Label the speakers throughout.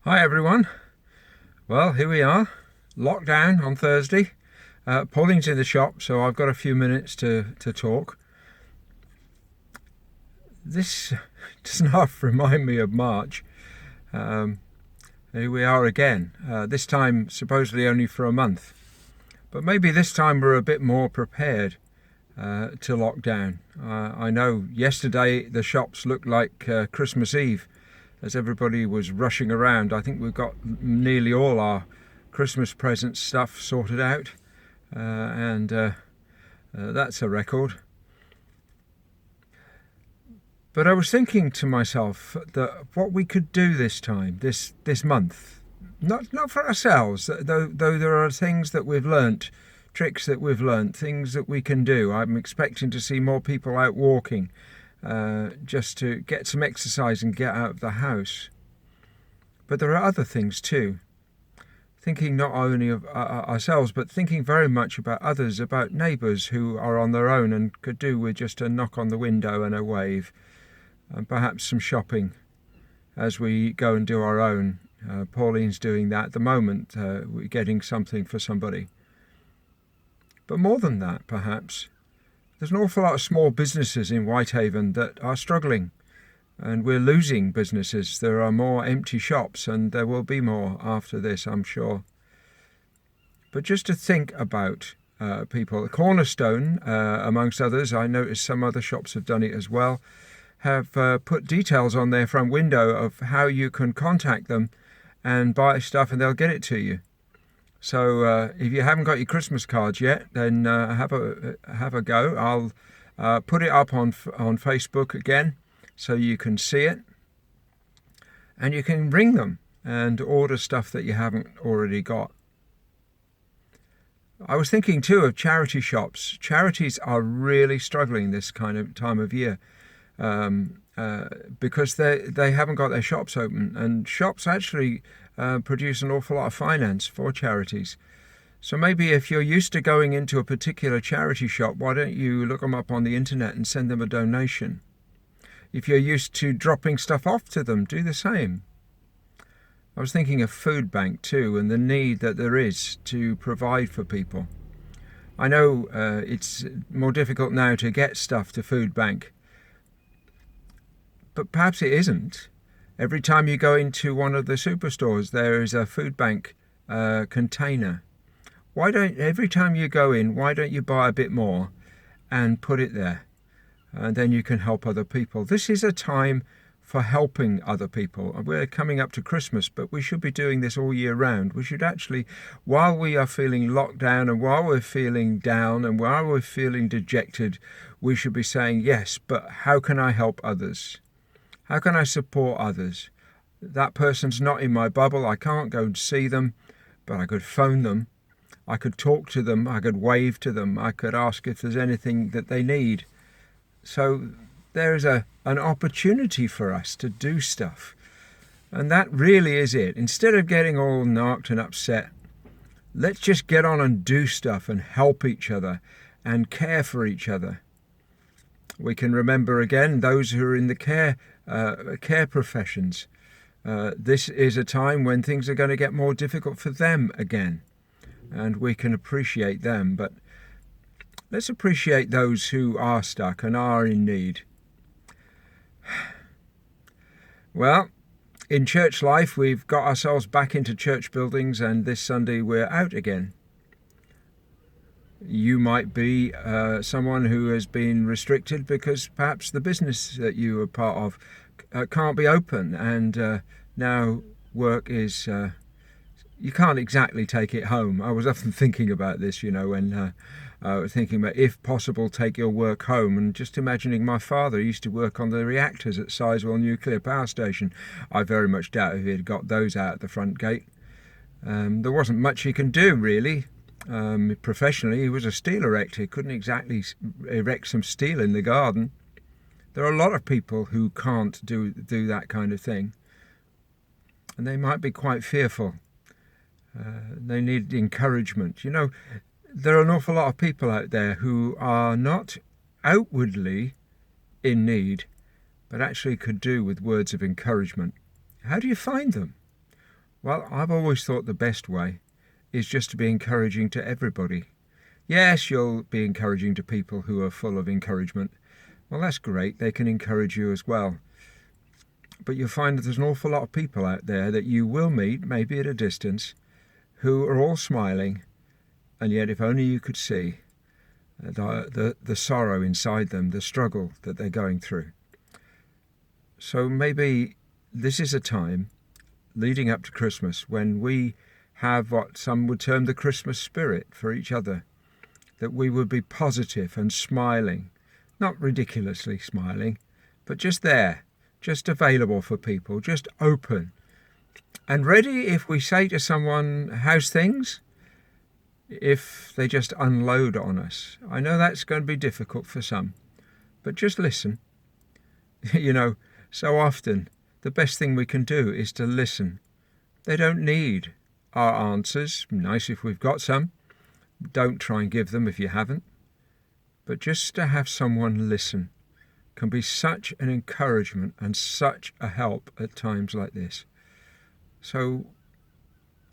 Speaker 1: Hi everyone. Well, here we are. Lockdown on Thursday. Pauling's in the shop, so I've got a few minutes to talk. This does not remind me of March. Um, Here we are again. This time supposedly only for a month. But maybe this time we're a bit more prepared to lock down. I know yesterday the shops looked like Christmas Eve as everybody was rushing around. I think we've got nearly all our Christmas present stuff sorted out, and that's a record. But I was thinking to myself that what we could do this time, this month, not for ourselves, though there are things that we've learnt, tricks that we've learnt, things that we can do. I'm expecting to see more people out walking, just to get some exercise and get out of the house. But there are other things too. Thinking not only of ourselves, but thinking very much about others, about neighbours who are on their own and could do with just a knock on the window and a wave, and perhaps some shopping as we go and do our own. Pauline's doing that at the moment, we're getting something for somebody. But more than that, perhaps, there's an awful lot of small businesses in Whitehaven that are struggling, and we're losing businesses. There are more empty shops, and there will be more after this, I'm sure. But just to think about people. Cornerstone, amongst others, I noticed some other shops have done it as well, have put details on their front window of how you can contact them and buy stuff, and they'll get it to you. So if you haven't got your Christmas cards yet, then have a go. I'll put it up on Facebook again, so you can see it, and you can ring them and order stuff that you haven't already got. I was thinking too of charity shops. Charities are really struggling this kind of time of year. Because they haven't got their shops open, and shops actually produce an awful lot of finance for charities. So maybe if you're used to going into a particular charity shop, why don't you look them up on the internet and send them a donation? If you're used to dropping stuff off to them, do the same. I was thinking of food bank too, and the need that there is to provide for people. I know it's more difficult now to get stuff to food bank, but perhaps it isn't. Every time you go into one of the superstores, there is a food bank container. Every time you go in, why don't you buy a bit more and put it there? And then you can help other people. This is a time for helping other people. We're coming up to Christmas, but we should be doing this all year round. We should actually, while we are feeling locked down and while we're feeling down and while we're feeling dejected, we should be saying, yes, but how can I help others? How can I support others? That person's not in my bubble. I can't go and see them, but I could phone them. I could talk to them. I could wave to them. I could ask if there's anything that they need. So there is an opportunity for us to do stuff. And that really is it. Instead of getting all narked and upset, let's just get on and do stuff and help each other and care for each other. We can remember again those who are in the care professions. This is a time when things are going to get more difficult for them again, and we can appreciate them. But let's appreciate those who are stuck and are in need. Well, in church life, we've got ourselves back into church buildings, and this Sunday we're out again. You might be someone who has been restricted because perhaps the business that you are part of can't be open, and now work is... you can't exactly take it home. I was often thinking about this, when I was thinking about, if possible, take your work home, and just imagining my father used to work on the reactors at Sizewell Nuclear Power Station. I very much doubt if he had got those out the front gate. There wasn't much he can do, really. Professionally, he was a steel erector. He couldn't exactly erect some steel in the garden. There are a lot of people who can't do that kind of thing, and they might be quite fearful. They need encouragement. There are an awful lot of people out there who are not outwardly in need, but actually could do with words of encouragement. How do you find them? Well, I've always thought the best way is just to be encouraging to everybody. Yes, you'll be encouraging to people who are full of encouragement. Well, that's great. They can encourage you as well. But you'll find that there's an awful lot of people out there that you will meet, maybe at a distance, who are all smiling, and yet if only you could see the sorrow inside them, the struggle that they're going through. So maybe this is a time leading up to Christmas when we have what some would term the Christmas spirit for each other, that we would be positive and smiling, not ridiculously smiling, but just there, just available for people, just open and ready if we say to someone, how's things? If they just unload on us. I know that's going to be difficult for some, but just listen. You know, so often the best thing we can do is to listen. They don't need our answers. Nice if we've got some. Don't try and give them if you haven't. But just to have someone listen can be such an encouragement and such a help at times like this. So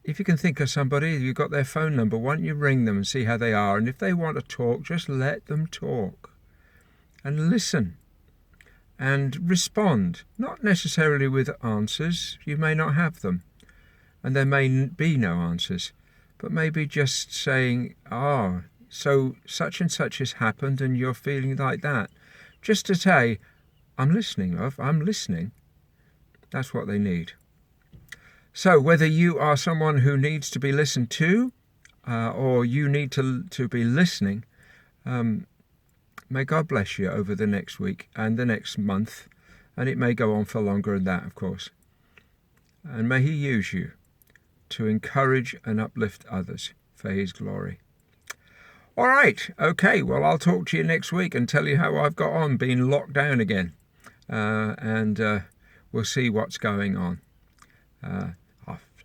Speaker 1: if you can think of somebody, you've got their phone number, why don't you ring them and see how they are? And if they want to talk, just let them talk and listen and respond, not necessarily with answers. You may not have them and there may be no answers, but maybe just saying, so such and such has happened and you're feeling like that. Just to say, I'm listening, love, I'm listening. That's what they need. So whether you are someone who needs to be listened to or you need to be listening, may God bless you over the next week and the next month, and it may go on for longer than that, of course. And may he use you to encourage and uplift others for his glory. All right, okay, well, I'll talk to you next week and tell you how I've got on being locked down again. And we'll see what's going on.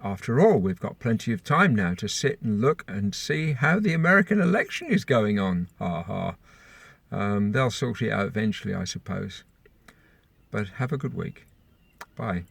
Speaker 1: After all, we've got plenty of time now to sit and look and see how the American election is going on. They'll sort it out eventually, I suppose. But have a good week. Bye.